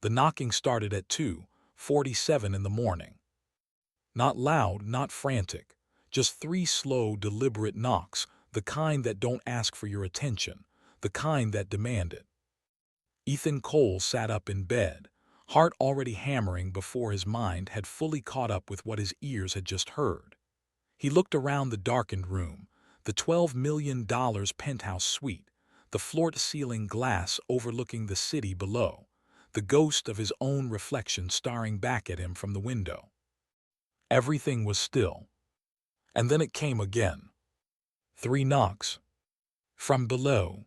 The knocking started at 2:47 in the morning. Not loud, not frantic, just 3 slow, deliberate knocks, the kind that don't ask for your attention, the kind that demand it. Ethan Cole sat up in bed, heart already hammering before his mind had fully caught up with what his ears had just heard. He looked around the darkened room, the $12 million penthouse suite, the floor-to-ceiling glass overlooking the city below, the ghost of his own reflection staring back at him from the window. Everything was still. And then it came again. 3 knocks. From below.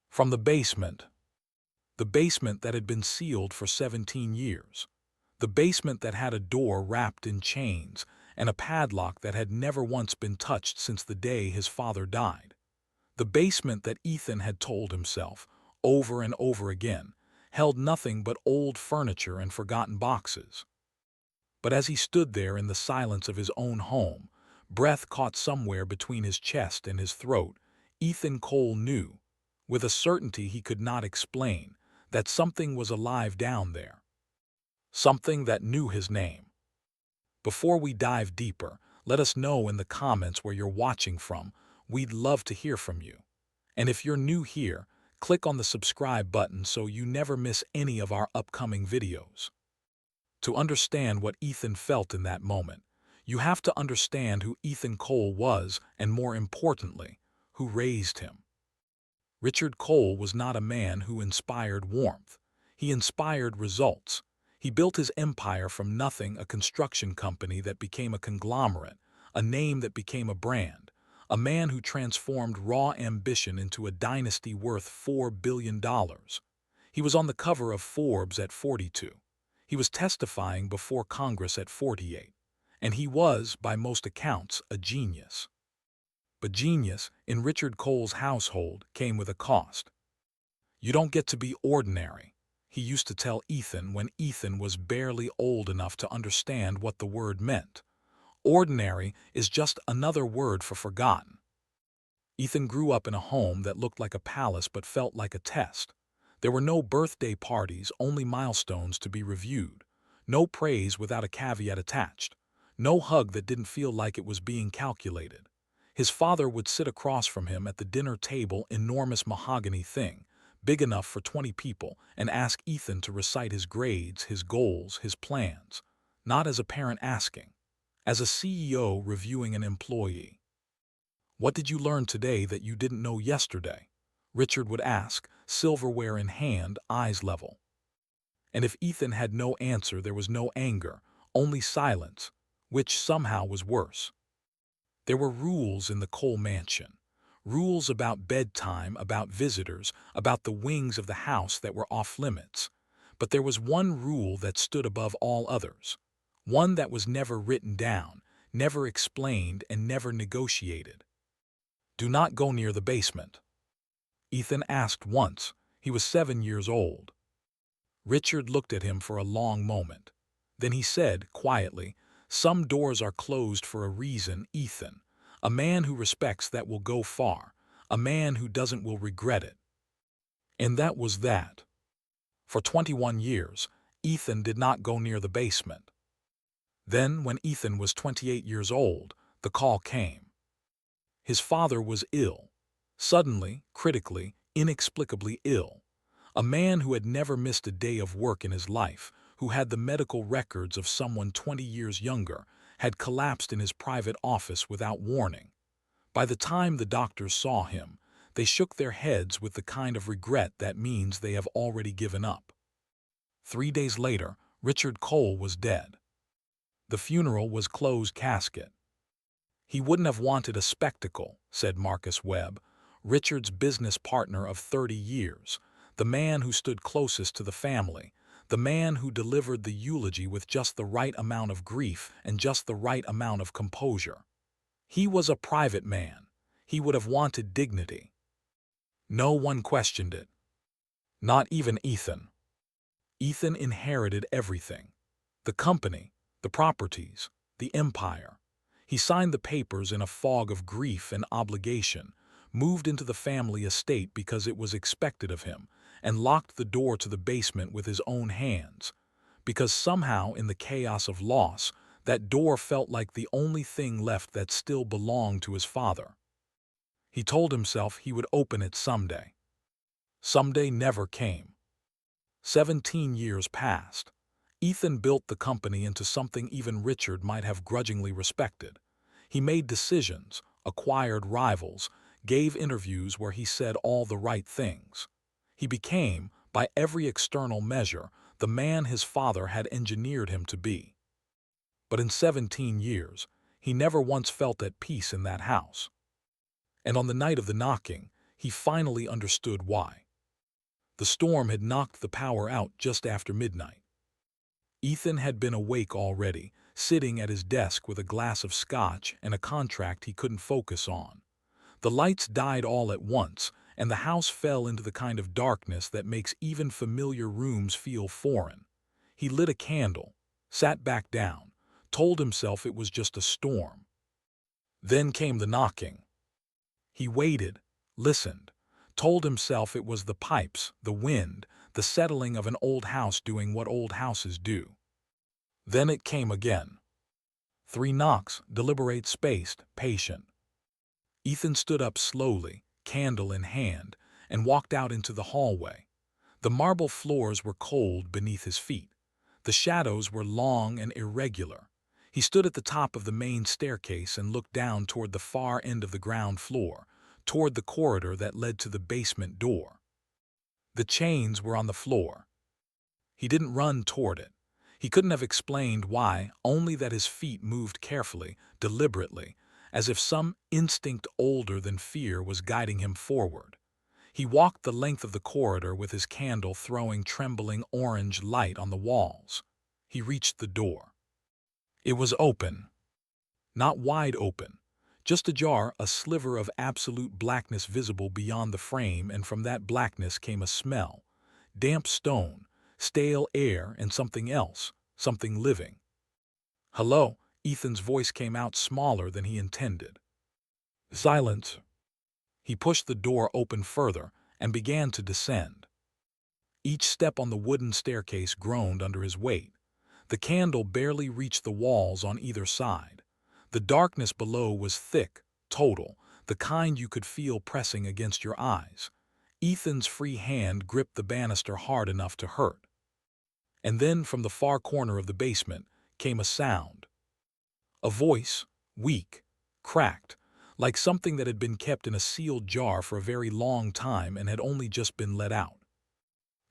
From the basement. The basement that had been sealed for 17 years. The basement that had a door wrapped in chains and a padlock that had never once been touched since the day his father died. The basement that Ethan had told himself, over and over again, held nothing but old furniture and forgotten boxes. But as he stood there in the silence of his own home, breath caught somewhere between his chest and his throat, Ethan Cole knew, with a certainty he could not explain, that something was alive down there. Something that knew his name. Before we dive deeper, let us know in the comments where you're watching from. We'd love to hear from you. And if you're new here, click on the subscribe button so you never miss any of our upcoming videos. To understand what Ethan felt in that moment, you have to understand who Ethan Cole was and, more importantly, who raised him. Richard Cole was not a man who inspired warmth. He inspired results. He built his empire from nothing, a construction company that became a conglomerate, a name that became a brand, a man who transformed raw ambition into a dynasty worth $4 billion. He was on the cover of Forbes at 42. He was testifying before Congress at 48. And he was, by most accounts, a genius. But genius, in Richard Cole's household, came with a cost. You don't get to be ordinary, he used to tell Ethan when Ethan was barely old enough to understand what the word meant. Ordinary is just another word for forgotten. Ethan grew up in a home that looked like a palace but felt like a test. There were no birthday parties, only milestones to be reviewed. No praise without a caveat attached. No hug that didn't feel like it was being calculated. His father would sit across from him at the dinner table, enormous mahogany thing, big enough for 20 people, and ask Ethan to recite his grades, his goals, his plans. Not as a parent asking. As a CEO reviewing an employee. What did you learn today that you didn't know yesterday? Richard would ask, silverware in hand, eyes level. And if Ethan had no answer, there was no anger, only silence, which somehow was worse. There were rules in the Cole mansion. Rules about bedtime, about visitors, about the wings of the house that were off limits. But there was one rule that stood above all others. One that was never written down, never explained, and never negotiated. Do not go near the basement. Ethan asked once. He was 7 years old. Richard looked at him for a long moment. Then he said, quietly, "Some doors are closed for a reason, Ethan. A man who respects that will go far. A man who doesn't will regret it." And that was that. For 21 years, Ethan did not go near the basement. Then, when Ethan was 28 years old, the call came. His father was ill. Suddenly, critically, inexplicably ill. A man who had never missed a day of work in his life, who had the medical records of someone 20 years younger, had collapsed in his private office without warning. By the time the doctors saw him, they shook their heads with the kind of regret that means they have already given up. 3 days later, Richard Cole was dead. The funeral was closed casket. He wouldn't have wanted a spectacle, said Marcus Webb, Richard's business partner of 30 years, the man who stood closest to the family, the man who delivered the eulogy with just the right amount of grief and just the right amount of composure. He was a private man. He would have wanted dignity. No one questioned it. Not even Ethan. Ethan inherited everything. The company, the properties, the empire. He signed the papers in a fog of grief and obligation, moved into the family estate because it was expected of him, and locked the door to the basement with his own hands, because somehow in the chaos of loss, that door felt like the only thing left that still belonged to his father. He told himself he would open it someday. Someday never came. 17 years passed. Ethan built the company into something even Richard might have grudgingly respected. He made decisions, acquired rivals, gave interviews where he said all the right things. He became, by every external measure, the man his father had engineered him to be. But in 17 years, he never once felt at peace in that house. And on the night of the knocking, he finally understood why. The storm had knocked the power out just after midnight. Ethan had been awake already, sitting at his desk with a glass of scotch and a contract he couldn't focus on. The lights died all at once, and the house fell into the kind of darkness that makes even familiar rooms feel foreign. He lit a candle, sat back down, told himself it was just a storm. Then came the knocking. He waited, listened, told himself it was the pipes, the wind, the settling of an old house doing what old houses do. Then it came again. 3 knocks, deliberate, spaced, patient. Ethan stood up slowly, candle in hand, and walked out into the hallway. The marble floors were cold beneath his feet. The shadows were long and irregular. He stood at the top of the main staircase and looked down toward the far end of the ground floor, toward the corridor that led to the basement door. The chains were on the floor. He didn't run toward it. He couldn't have explained why, only that his feet moved carefully, deliberately, as if some instinct older than fear was guiding him forward. He walked the length of the corridor with his candle throwing trembling orange light on the walls. He reached the door. It was open. Not wide open. Just ajar, a sliver of absolute blackness visible beyond the frame, and from that blackness came a smell. Damp stone, stale air, and something else, something living. "Hello," Ethan's voice came out smaller than he intended. Silence. He pushed the door open further and began to descend. Each step on the wooden staircase groaned under his weight. The candle barely reached the walls on either side. The darkness below was thick, total, the kind you could feel pressing against your eyes. Ethan's free hand gripped the banister hard enough to hurt. And then from the far corner of the basement came a sound. A voice, weak, cracked, like something that had been kept in a sealed jar for a very long time and had only just been let out.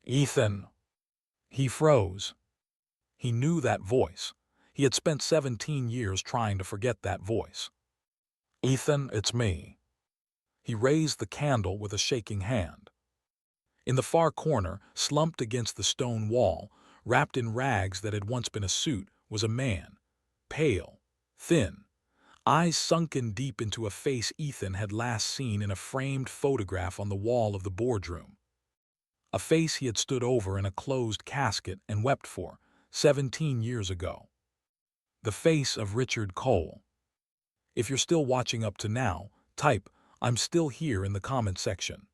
"Ethan." He froze. He knew that voice. He had spent 17 years trying to forget that voice. "Ethan, it's me." He raised the candle with a shaking hand. In the far corner, slumped against the stone wall, wrapped in rags that had once been a suit, was a man. Pale, thin, eyes sunken deep into a face Ethan had last seen in a framed photograph on the wall of the boardroom. A face he had stood over in a closed casket and wept for, 17 years ago. The face of Richard Cole. If you're still watching up to now, type, "I'm still here" in the comment section.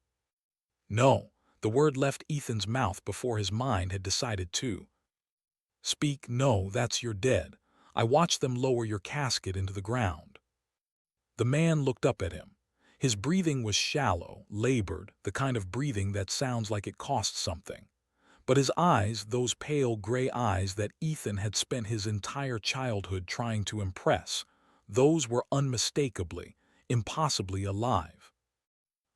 No, the word left Ethan's mouth before his mind had decided to speak. "No, that's you're dead. I watched them lower your casket into the ground." The man looked up at him. His breathing was shallow, labored, the kind of breathing that sounds like it costs something. But his eyes, those pale gray eyes that Ethan had spent his entire childhood trying to impress, those were unmistakably, impossibly alive.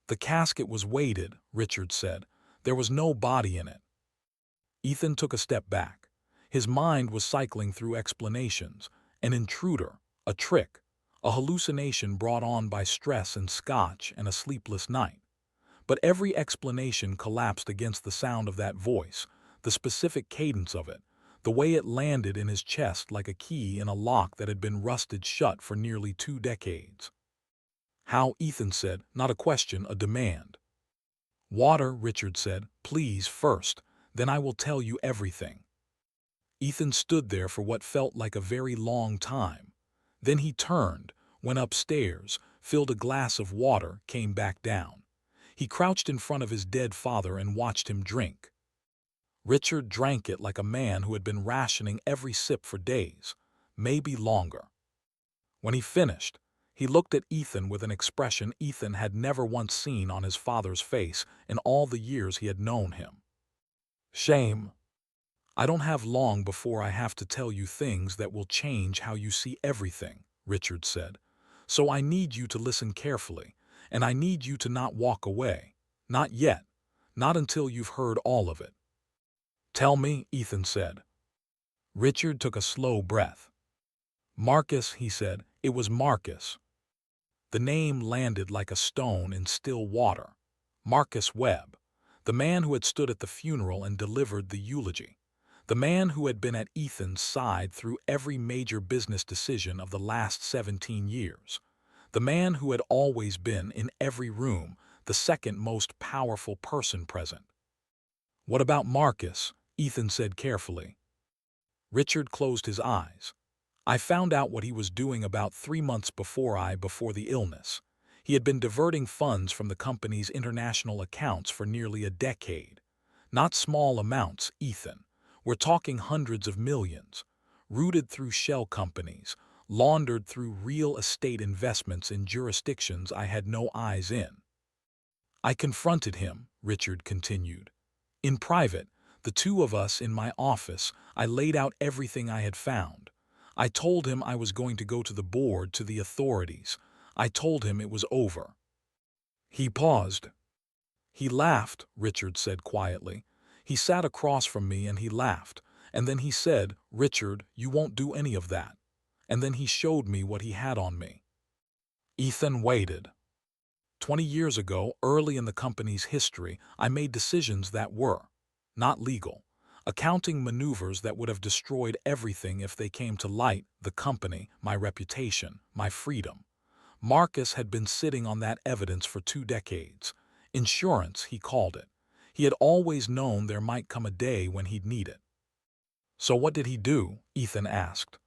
"The casket was weighted," Richard said. "There was no body in it." Ethan took a step back. His mind was cycling through explanations. An intruder, a trick, a hallucination brought on by stress and scotch and a sleepless night. But every explanation collapsed against the sound of that voice, the specific cadence of it, the way it landed in his chest like a key in a lock that had been rusted shut for nearly 2 decades. "How?" Ethan said, not a question, a demand. "Water," Richard said. "Please, first, then I will tell you everything." Ethan stood there for what felt like a very long time. Then he turned, went upstairs, filled a glass of water, came back down. He crouched in front of his dead father and watched him drink. Richard drank it like a man who had been rationing every sip for days, maybe longer. When he finished, he looked at Ethan with an expression Ethan had never once seen on his father's face in all the years he had known him. Shame. I don't have long before I have to tell you things that will change how you see everything, Richard said. So I need you to listen carefully, and I need you to not walk away. Not yet. Not until you've heard all of it. Tell me, Ethan said. Richard took a slow breath. Marcus, he said. It was Marcus. The name landed like a stone in still water. Marcus Webb, the man who had stood at the funeral and delivered the eulogy. The man who had been at Ethan's side through every major business decision of the last 17 years. The man who had always been, in every room, the second most powerful person present. What about Marcus? Ethan said carefully. Richard closed his eyes. I found out what he was doing about 3 months before the illness. He had been diverting funds from the company's international accounts for nearly a decade. Not small amounts, Ethan. We're talking hundreds of millions, rooted through shell companies, laundered through real estate investments in jurisdictions I had no eyes in. I confronted him, Richard continued. In private, the two of us in my office, I laid out everything I had found. I told him I was going to go to the board, to the authorities. I told him it was over. He paused. He laughed, Richard said quietly. He sat across from me and he laughed, and then he said, Richard, you won't do any of that. And then he showed me what he had on me. Ethan waited. 20 years ago, early in the company's history, I made decisions that were not legal, accounting maneuvers that would have destroyed everything if they came to light, the company, my reputation, my freedom. Marcus had been sitting on that evidence for 2 decades. Insurance, he called it. He had always known there might come a day when he'd need it. So what did he do? Ethan asked.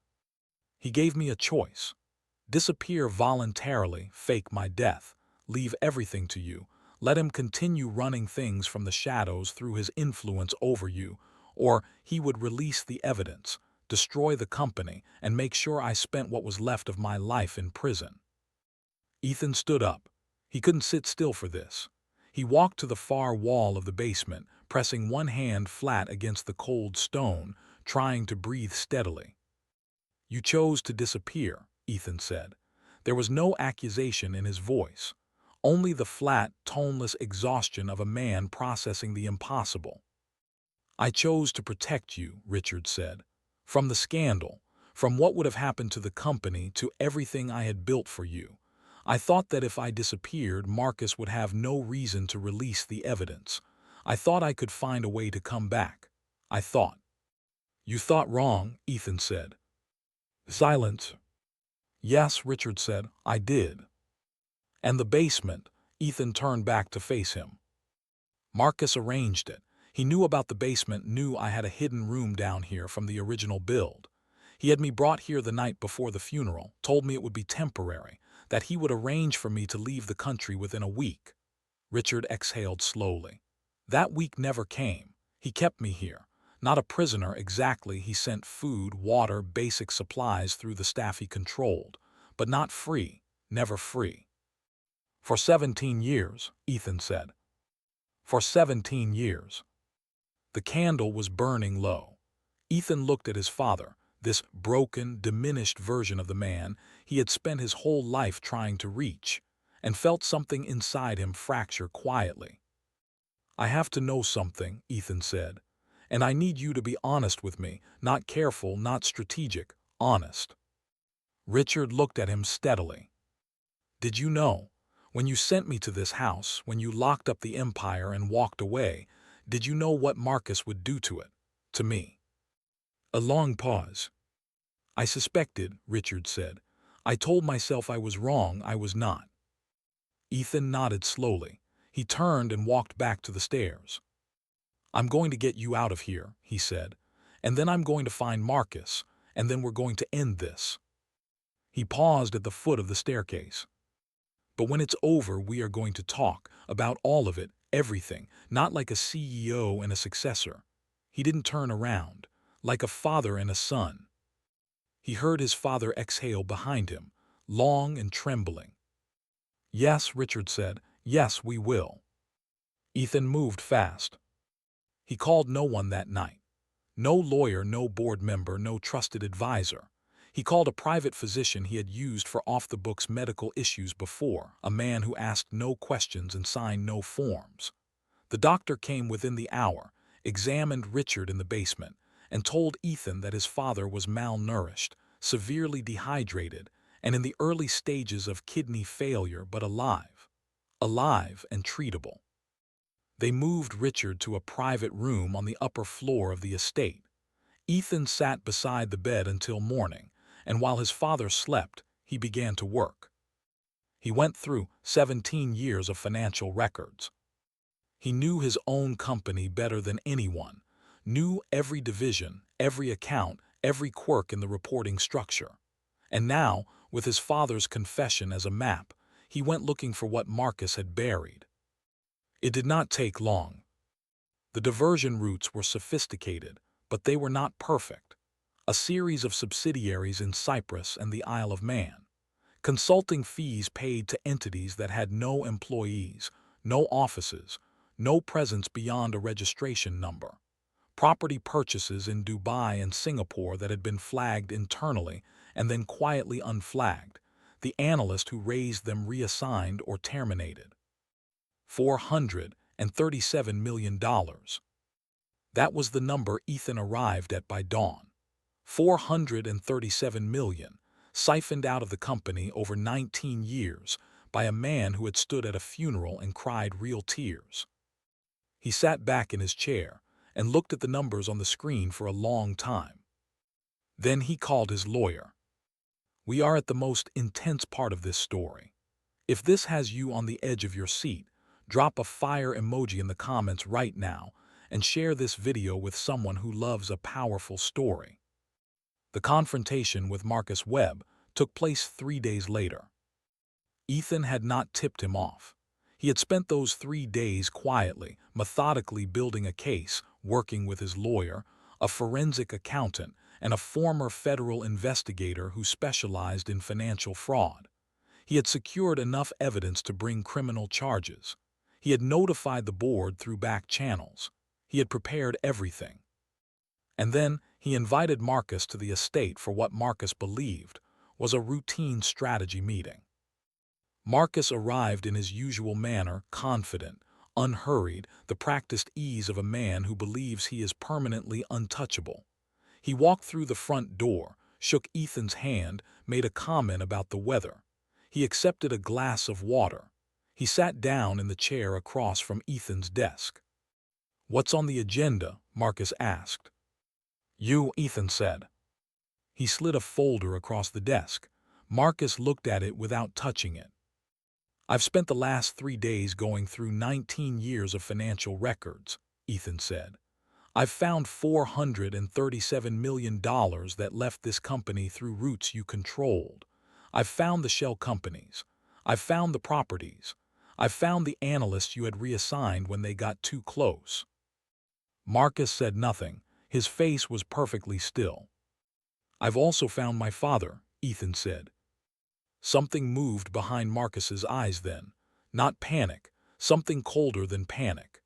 He gave me a choice. Disappear voluntarily, fake my death, leave everything to you, let him continue running things from the shadows through his influence over you, or he would release the evidence, destroy the company, and make sure I spent what was left of my life in prison. Ethan stood up. He couldn't sit still for this. He walked to the far wall of the basement, pressing one hand flat against the cold stone, trying to breathe steadily. You chose to disappear, Ethan said. There was no accusation in his voice, only the flat, toneless exhaustion of a man processing the impossible. I chose to protect you, Richard said. From the scandal, from what would have happened to the company, to everything I had built for you. I thought that if I disappeared, Marcus would have no reason to release the evidence. I thought I could find a way to come back. I thought. You thought wrong, Ethan said. Silence. Yes, Richard said, I did. And the basement, Ethan turned back to face him. Marcus arranged it. He knew about the basement, knew I had a hidden room down here from the original build. He had me brought here the night before the funeral, told me it would be temporary, that he would arrange for me to leave the country within a week. Richard exhaled slowly. That week never came. He kept me here. Not a prisoner exactly. He sent food, water, basic supplies through the staff he controlled. But not free. Never free. For 17 years, Ethan said. For 17 years. The candle was burning low. Ethan looked at his father, this broken, diminished version of the man he had spent his whole life trying to reach, and felt something inside him fracture quietly. I have to know something, Ethan said, and I need you to be honest with me, not careful, not strategic, honest. Richard looked at him steadily. Did you know, when you sent me to this house, when you locked up the empire and walked away, did you know what Marcus would do to it, to me? A long pause. I suspected, Richard said. I told myself I was wrong, I was not. Ethan nodded slowly. He turned and walked back to the stairs. I'm going to get you out of here, he said, and then I'm going to find Marcus, and then we're going to end this. He paused at the foot of the staircase. But when it's over, we are going to talk about all of it, everything, not like a CEO and a successor. He didn't turn around, like a father and a son. He heard his father exhale behind him, long and trembling. Yes, Richard said, yes, we will. Ethan moved fast. He called no one that night. No lawyer, no board member, no trusted advisor. He called a private physician he had used for off-the-books medical issues before, a man who asked no questions and signed no forms. The doctor came within the hour, examined Richard in the basement, and told Ethan that his father was malnourished, severely dehydrated, and in the early stages of kidney failure, but alive. Alive and treatable. They moved Richard to a private room on the upper floor of the estate. Ethan sat beside the bed until morning, and while his father slept, he began to work. He went through 17 years of financial records. He knew his own company better than anyone, knew every division, every account, every quirk in the reporting structure. And now, with his father's confession as a map, he went looking for what Marcus had buried. It did not take long. The diversion routes were sophisticated, but they were not perfect. A series of subsidiaries in Cyprus and the Isle of Man. Consulting fees paid to entities that had no employees, no offices, no presence beyond a registration number. Property purchases in Dubai and Singapore that had been flagged internally and then quietly unflagged. The analyst who raised them reassigned or terminated. $437 million. That was the number Ethan arrived at by dawn. 437 million, siphoned out of the company over 19 years by a man who had stood at a funeral and cried real tears. He sat back in his chair and looked at the numbers on the screen for a long time. Then he called his lawyer. We are at the most intense part of this story. If this has you on the edge of your seat, drop a fire emoji in the comments right now and share this video with someone who loves a powerful story. The confrontation with Marcus Webb took place 3 days later. Ethan had not tipped him off. He had spent those 3 days quietly, methodically building a case, working with his lawyer, a forensic accountant, and a former federal investigator who specialized in financial fraud. He had secured enough evidence to bring criminal charges. He had notified the board through back channels. He had prepared everything. And then he invited Marcus to the estate for what Marcus believed was a routine strategy meeting. Marcus arrived in his usual manner, confident, unhurried, the practiced ease of a man who believes he is permanently untouchable. He walked through the front door, shook Ethan's hand, made a comment about the weather. He accepted a glass of water. He sat down in the chair across from Ethan's desk. What's on the agenda? Marcus asked. You, Ethan said. He slid a folder across the desk. Marcus looked at it without touching it. I've spent the last 3 days going through 19 years of financial records, Ethan said. I've found $437 million that left this company through routes you controlled. I've found the shell companies. I've found the properties. I've found the analysts you had reassigned when they got too close. Marcus said nothing. His face was perfectly still. I've also found my father, Ethan said. Something moved behind Marcus's eyes then. Not panic, something colder than panic.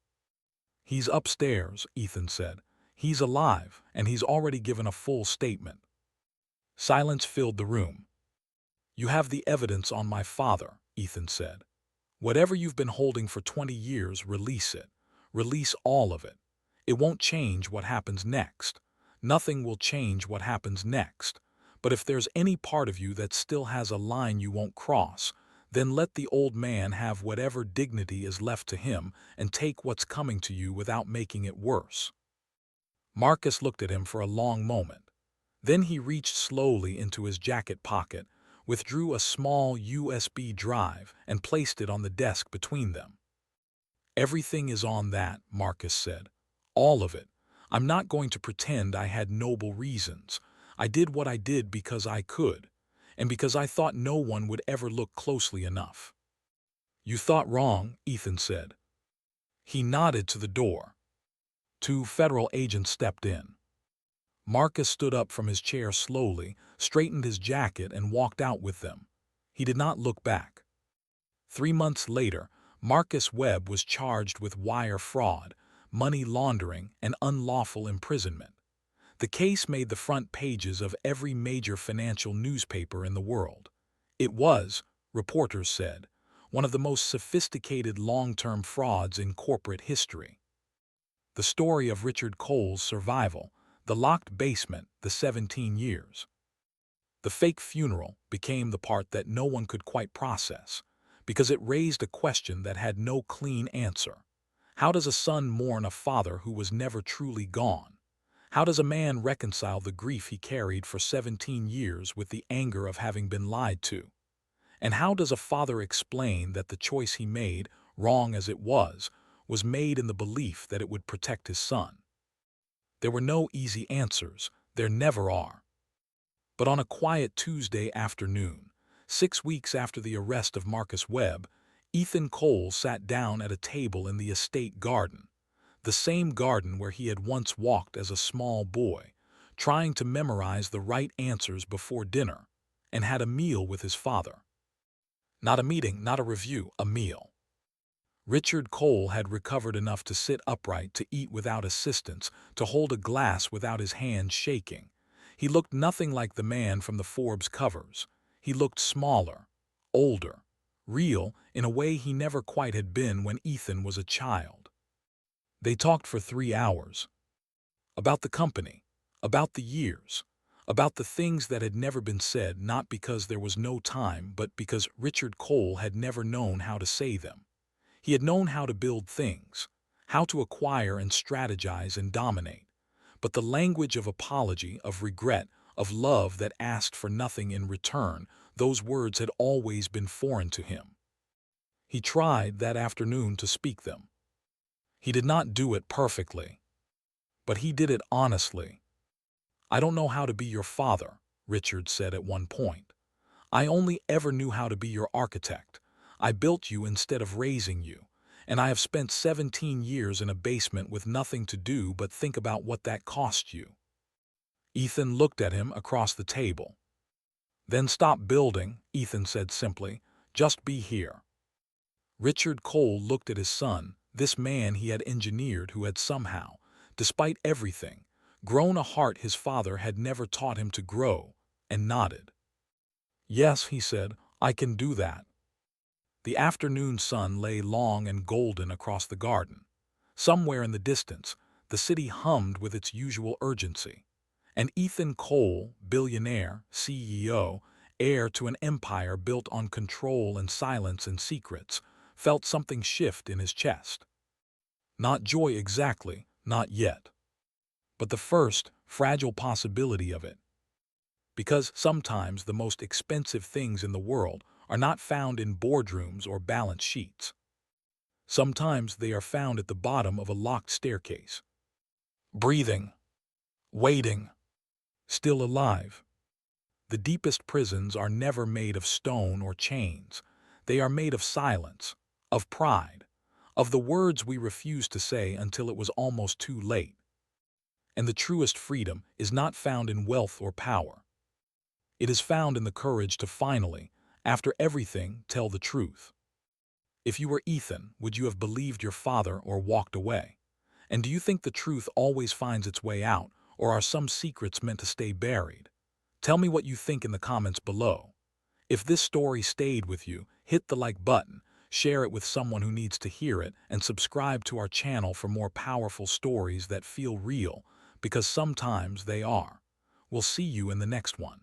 He's upstairs, Ethan said. He's alive, and he's already given a full statement. Silence filled the room. You have the evidence on my father, Ethan said. Whatever you've been holding for 20 years, release it. Release all of it. It won't change what happens next. Nothing will change what happens next. But if there's any part of you that still has a line you won't cross, then let the old man have whatever dignity is left to him and take what's coming to you without making it worse. Marcus looked at him for a long moment. Then he reached slowly into his jacket pocket, withdrew a small USB drive, and placed it on the desk between them. Everything is on that, Marcus said. All of it. I'm not going to pretend I had noble reasons. I did what I did because I could, and because I thought no one would ever look closely enough. You thought wrong, Ethan said. He nodded to the door. Two federal agents stepped in. Marcus stood up from his chair slowly, straightened his jacket, and walked out with them. He did not look back. 3 months later, Marcus Webb was charged with wire fraud, money laundering, and unlawful imprisonment. The case made the front pages of every major financial newspaper in the world. It was, reporters said, one of the most sophisticated long-term frauds in corporate history. The story of Richard Cole's survival, the locked basement, the 17 years. The fake funeral became the part that no one could quite process, because it raised a question that had no clean answer. How does a son mourn a father who was never truly gone? How does a man reconcile the grief he carried for 17 years with the anger of having been lied to? And how does a father explain that the choice he made, wrong as it was made in the belief that it would protect his son? There were no easy answers, there never are. But on a quiet Tuesday afternoon, 6 weeks after the arrest of Marcus Webb, Ethan Cole sat down at a table in the estate garden, the same garden where he had once walked as a small boy, trying to memorize the right answers before dinner, and had a meal with his father. Not a meeting, not a review, a meal. Richard Cole had recovered enough to sit upright, to eat without assistance, to hold a glass without his hands shaking. He looked nothing like the man from the Forbes covers. He looked smaller, older, real in a way he never quite had been when Ethan was a child. They talked for 3 hours. About the company, about the years, about the things that had never been said, not because there was no time, but because Richard Cole had never known how to say them. He had known how to build things, how to acquire and strategize and dominate. But the language of apology, of regret, of love that asked for nothing in return, those words had always been foreign to him. He tried that afternoon to speak them. He did not do it perfectly, but he did it honestly. I don't know how to be your father, Richard said at one point. I only ever knew how to be your architect. I built you instead of raising you, and I have spent 17 years in a basement with nothing to do but think about what that cost you. Ethan looked at him across the table. Then stop building, Ethan said simply. Just be here. Richard Cole looked at his son, this man he had engineered who had somehow, despite everything, grown a heart his father had never taught him to grow, and nodded. Yes, he said, I can do that. The afternoon sun lay long and golden across the garden. Somewhere in the distance, the city hummed with its usual urgency. And Ethan Cole, billionaire, CEO, heir to an empire built on control and silence and secrets, felt something shift in his chest. Not joy exactly, not yet. But the first, fragile possibility of it. Because sometimes the most expensive things in the world are not found in boardrooms or balance sheets. Sometimes they are found at the bottom of a locked staircase. Breathing. Waiting. Still alive. The deepest prisons are never made of stone or chains. They are made of silence, of pride, of the words we refused to say until it was almost too late. And the truest freedom is not found in wealth or power. It is found in the courage to finally, after everything, tell the truth. If you were Ethan, would you have believed your father or walked away? And do you think the truth always finds its way out, or are some secrets meant to stay buried? Tell me what you think in the comments below. If this story stayed with you, hit the like button, share it with someone who needs to hear it, and subscribe to our channel for more powerful stories that feel real, because sometimes they are. We'll see you in the next one.